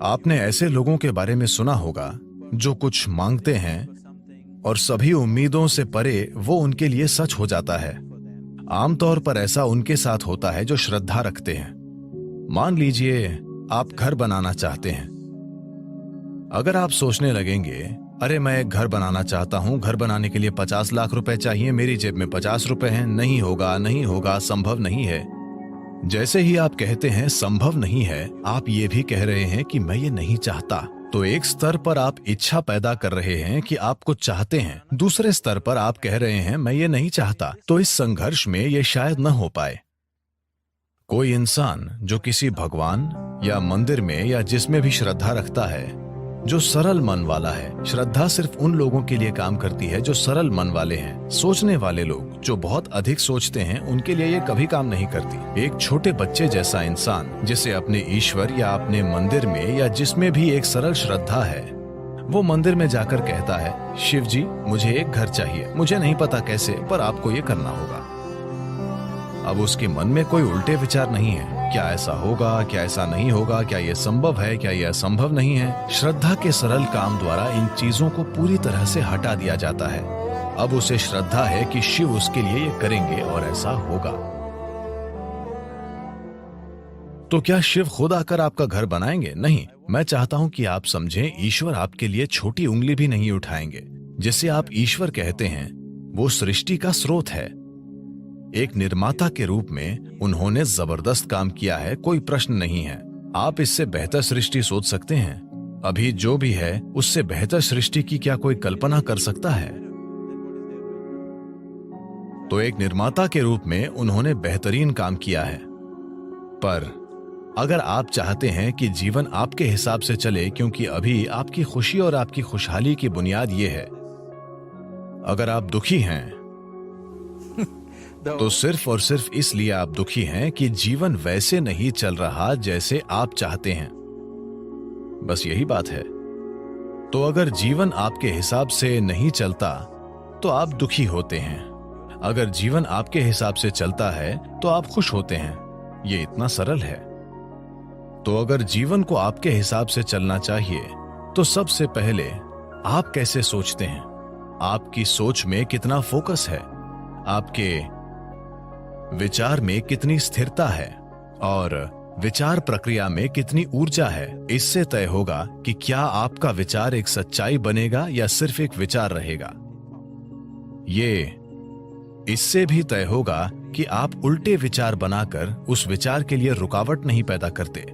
आपने ऐसे लोगों के बारे में सुना होगा जो कुछ मांगते हैं और सभी उम्मीदों से परे वो उनके लिए सच हो जाता है। आमतौर पर ऐसा उनके साथ होता है जो श्रद्धा रखते हैं। मान लीजिए आप घर बनाना चाहते हैं। अगर आप सोचने लगेंगे, अरे मैं एक घर बनाना चाहता हूं, घर बनाने के लिए 50 लाख रुपए चाहिए, मेरी जेब में 50 रुपए हैं, नहीं होगा नहीं होगा, संभव नहीं है। जैसे ही आप कहते हैं संभव नहीं है, आप ये भी कह रहे हैं कि मैं ये नहीं चाहता। तो एक स्तर पर आप इच्छा पैदा कर रहे हैं कि आप कुछ चाहते हैं, दूसरे स्तर पर आप कह रहे हैं मैं ये नहीं चाहता। तो इस संघर्ष में ये शायद न हो पाए। कोई इंसान जो किसी भगवान या मंदिर में या जिसमें भी श्रद्धा रखता है, जो सरल मन वाला है, श्रद्धा सिर्फ उन लोगों के लिए काम करती है जो सरल मन वाले हैं। सोचने वाले लोग जो बहुत अधिक सोचते हैं, उनके लिए ये कभी काम नहीं करती। एक छोटे बच्चे जैसा इंसान जिसे अपने ईश्वर या अपने मंदिर में या जिसमें भी एक सरल श्रद्धा है, वो मंदिर में जाकर कहता है, शिव जी मुझे एक घर चाहिए, मुझे नहीं पता कैसे, पर आपको ये करना होगा। अब उसके मन में कोई उल्टे विचार नहीं है, क्या ऐसा होगा, क्या ऐसा नहीं होगा, क्या ये संभव है, क्या ये असंभव नहीं है। श्रद्धा के सरल काम द्वारा इन चीजों को पूरी तरह से हटा दिया जाता है। अब उसे श्रद्धा है कि शिव उसके लिए ये करेंगे और ऐसा होगा। तो क्या शिव खुद आकर आपका घर बनाएंगे? नहीं। मैं चाहता हूं कि आप समझें, ईश्वर आपके लिए छोटी उंगली भी नहीं उठाएंगे। जिसे आप ईश्वर कहते हैं वो सृष्टि का स्रोत है। एक निर्माता के रूप में उन्होंने जबरदस्त काम किया है, कोई प्रश्न नहीं है। आप इससे बेहतर सृष्टि सोच सकते हैं? अभी जो भी है उससे बेहतर सृष्टि की क्या कोई कल्पना कर सकता है? तो एक निर्माता के रूप में उन्होंने बेहतरीन काम किया है। पर अगर आप चाहते हैं कि जीवन आपके हिसाब से चले, क्योंकि अभी आपकी खुशी और आपकी खुशहाली की बुनियाद ये है, अगर आप दुखी हैं तो सिर्फ और सिर्फ इसलिए आप दुखी हैं कि जीवन वैसे नहीं चल रहा जैसे आप चाहते हैं। बस यही बात है। तो अगर जीवन आपके हिसाब से नहीं चलता तो आप दुखी होते हैं। अगर जीवन आपके हिसाब से चलता है तो आप खुश होते हैं। ये इतना सरल है। तो अगर जीवन को आपके हिसाब से चलना चाहिए तो सबसे पहले आप कैसे सोचते हैं, आपकी सोच में कितना फोकस है, आपके विचार में कितनी स्थिरता है और विचार प्रक्रिया में कितनी ऊर्जा है, इससे तय होगा कि क्या आपका विचार एक सच्चाई बनेगा या सिर्फ एक विचार रहेगा। ये इससे भी तय होगा कि आप उल्टे विचार बनाकर उस विचार के लिए रुकावट नहीं पैदा करते।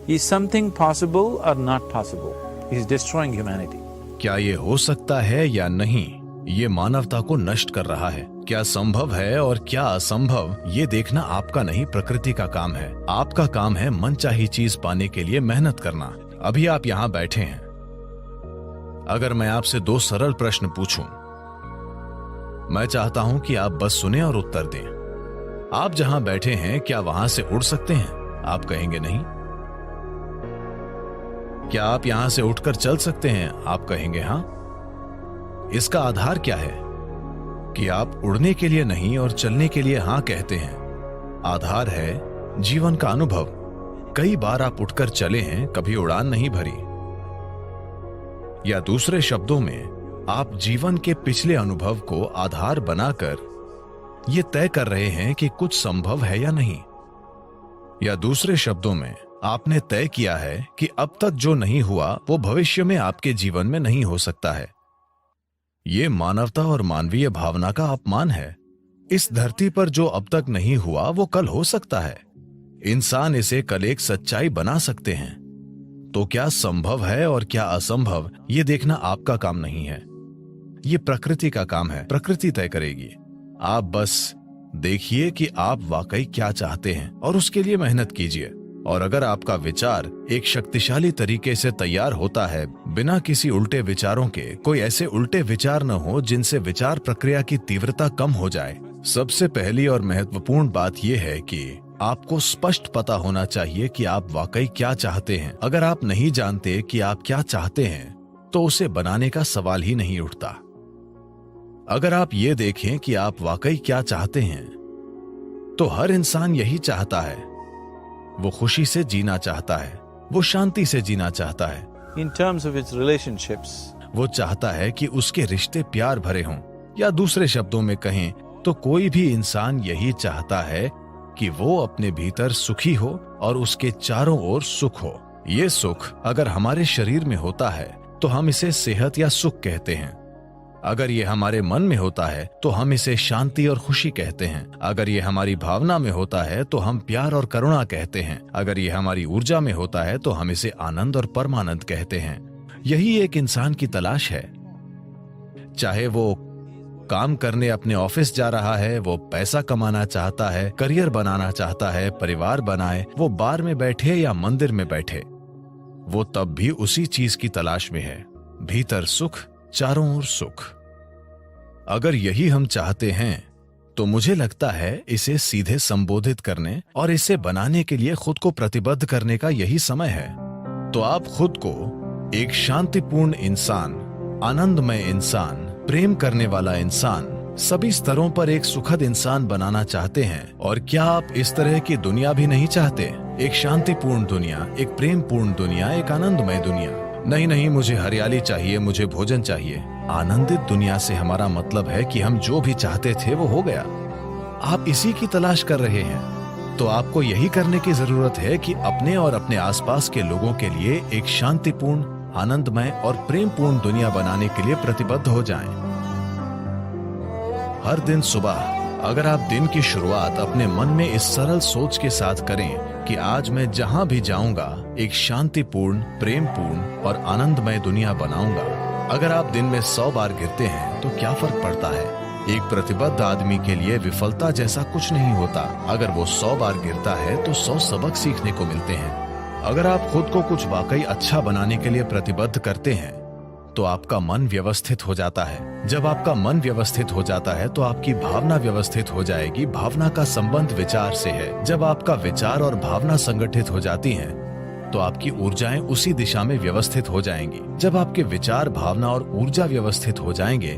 Is something possible or not possible? Is destroying humanity. क्या ये हो सकता है या नहीं, ये मानवता को नष्ट कर रहा है। क्या संभव है और क्या असंभव, ये देखना आपका नहीं, प्रकृति का काम है। आपका काम है मनचाही चीज पाने के लिए मेहनत करना। अभी आप यहाँ बैठे हैं। अगर मैं आपसे 2 सरल प्रश्न पूछूं, मैं चाहता हूं कि आप बस सुने और उत्तर दें। आप जहां बैठे हैं क्या वहां से उड़ सकते हैं? आप कहेंगे नहीं। क्या आप यहां से उठकर चल सकते हैं? आप कहेंगे हां। इसका आधार क्या है कि आप उड़ने के लिए नहीं और चलने के लिए हां कहते हैं? आधार है जीवन का अनुभव। कई बार आप उठकर चले हैं, कभी उड़ान नहीं भरी। या दूसरे शब्दों में, आप जीवन के पिछले अनुभव को आधार बनाकर यह तय कर रहे हैं कि कुछ संभव है या नहीं। या दूसरे शब्दों में, आपने तय किया है कि अब तक जो नहीं हुआ वो भविष्य में आपके जीवन में नहीं हो सकता है। ये मानवता और मानवीय भावना का अपमान है। इस धरती पर जो अब तक नहीं हुआ वो कल हो सकता है। इंसान इसे कल एक सच्चाई बना सकते हैं। तो क्या संभव है और क्या असंभव, ये देखना आपका काम नहीं है। ये प्रकृति का काम है। प्रकृति तय करेगी। आप बस देखिए कि आप वाकई क्या चाहते हैं और उसके लिए मेहनत कीजिए। और अगर आपका विचार एक शक्तिशाली तरीके से तैयार होता है, बिना किसी उल्टे विचारों के, कोई ऐसे उल्टे विचार न हो जिनसे विचार प्रक्रिया की तीव्रता कम हो जाए। सबसे पहली और महत्वपूर्ण बात यह है कि आपको स्पष्ट पता होना चाहिए कि आप वाकई क्या चाहते हैं। अगर आप नहीं जानते कि आप क्या चाहते हैं तो उसे बनाने का सवाल ही नहीं उठता। अगर आप ये देखें कि आप वाकई क्या चाहते हैं तो हर इंसान यही चाहता है। वो खुशी से जीना चाहता है, वो शांति से जीना चाहता है। In terms of its relationships, वो चाहता है कि उसके रिश्ते प्यार भरे हों, या दूसरे शब्दों में कहें तो कोई भी इंसान यही चाहता है कि वो अपने भीतर सुखी हो और उसके चारों ओर सुख हो। ये सुख अगर हमारे शरीर में होता है तो हम इसे सेहत या सुख कहते हैं। अगर ये हमारे मन में होता है तो हम इसे शांति और खुशी कहते हैं। अगर ये हमारी भावना में होता है तो हम प्यार और करुणा कहते हैं। अगर ये हमारी ऊर्जा में होता है तो हम इसे आनंद और परमानंद कहते हैं। यही एक इंसान की तलाश है। चाहे वो काम करने अपने ऑफिस जा रहा है, वो पैसा कमाना चाहता है, करियर बनाना चाहता है, परिवार बनाए, वो बार में बैठे या मंदिर में बैठे, वो तब भी उसी चीज की तलाश में है, भीतर सुख, चारों ओर सुख। अगर यही हम चाहते हैं तो मुझे लगता है इसे सीधे संबोधित करने और इसे बनाने के लिए खुद को प्रतिबद्ध करने का यही समय है। तो आप खुद को एक शांतिपूर्ण इंसान, आनंदमय इंसान, प्रेम करने वाला इंसान, सभी स्तरों पर एक सुखद इंसान बनाना चाहते हैं। और क्या आप इस तरह की दुनिया भी नहीं चाहते? एक शांतिपूर्ण दुनिया, एक प्रेमपूर्ण दुनिया, एक आनंदमय दुनिया। नहीं नहीं, मुझे हरियाली चाहिए, मुझे भोजन चाहिए। आनंदित दुनिया से हमारा मतलब है कि हम जो भी चाहते थे वो हो गया। आप इसी की तलाश कर रहे हैं, तो आपको यही करने की जरूरत है कि अपने और अपने आसपास के लोगों के लिए एक शांतिपूर्ण, आनंदमय और प्रेमपूर्ण दुनिया बनाने के लिए प्रतिबद्ध हो जाएं। हर दिन सुबह अगर आप दिन की शुरुआत अपने मन में इस सरल सोच के साथ करें कि आज मैं जहां भी जाऊंगा एक शांतिपूर्ण, प्रेमपूर्ण और आनंदमय दुनिया बनाऊंगा। अगर आप दिन में 100 बार गिरते हैं तो क्या फर्क पड़ता है? एक प्रतिबद्ध आदमी के लिए विफलता जैसा कुछ नहीं होता। अगर वो 100 बार गिरता है तो 100 सबक सीखने को मिलते हैं। अगर आप खुद को कुछ वाकई अच्छा बनाने के लिए प्रतिबद्ध करते हैं तो आपका मन व्यवस्थित हो जाता है। जब आपका मन व्यवस्थित हो जाता है तो आपकी भावना व्यवस्थित हो जाएगी। भावना का संबंध विचार से है। जब आपका विचार और भावना संगठित हो जाती हैं तो आपकी ऊर्जाएं उसी दिशा में व्यवस्थित हो जाएंगी। जब आपके विचार, भावना और ऊर्जा व्यवस्थित हो जाएंगे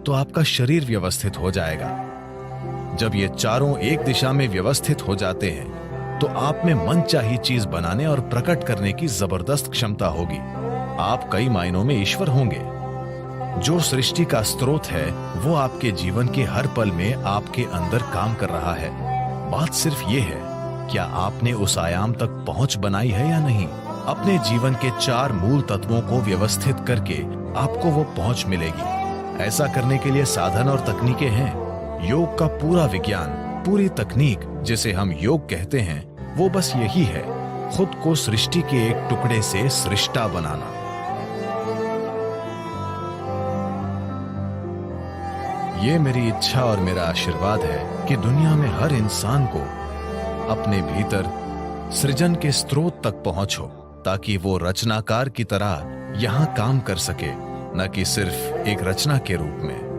तो आपका शरीर व्यवस्थित हो जाएगा। जब ये चारों एक दिशा में व्यवस्थित हो जाते हैं तो आप में मनचाही चीज बनाने और प्रकट करने की जबरदस्त क्षमता होगी। आप कई मायनों में ईश्वर होंगे। जो सृष्टि का स्रोत है वो आपके जीवन के हर पल में आपके अंदर काम कर रहा है। बात सिर्फ ये है, क्या आपने उस आयाम तक पहुंच बनाई है या नहीं? अपने जीवन के 4 मूल तत्वों को व्यवस्थित करके आपको वो पहुंच मिलेगी। ऐसा करने के लिए साधन और तकनीकें हैं। योग का पूरा विज्ञान, पूरी तकनीक जिसे हम योग कहते हैं, वो बस यही है, खुद को सृष्टि के एक टुकड़े से सृष्टा बनाना। ये मेरी इच्छा और मेरा आशीर्वाद है कि दुनिया में हर इंसान को अपने भीतर सृजन के स्रोत तक पहुंच हो, ताकि वो रचनाकार की तरह यहां काम कर सके, न कि सिर्फ एक रचना के रूप में।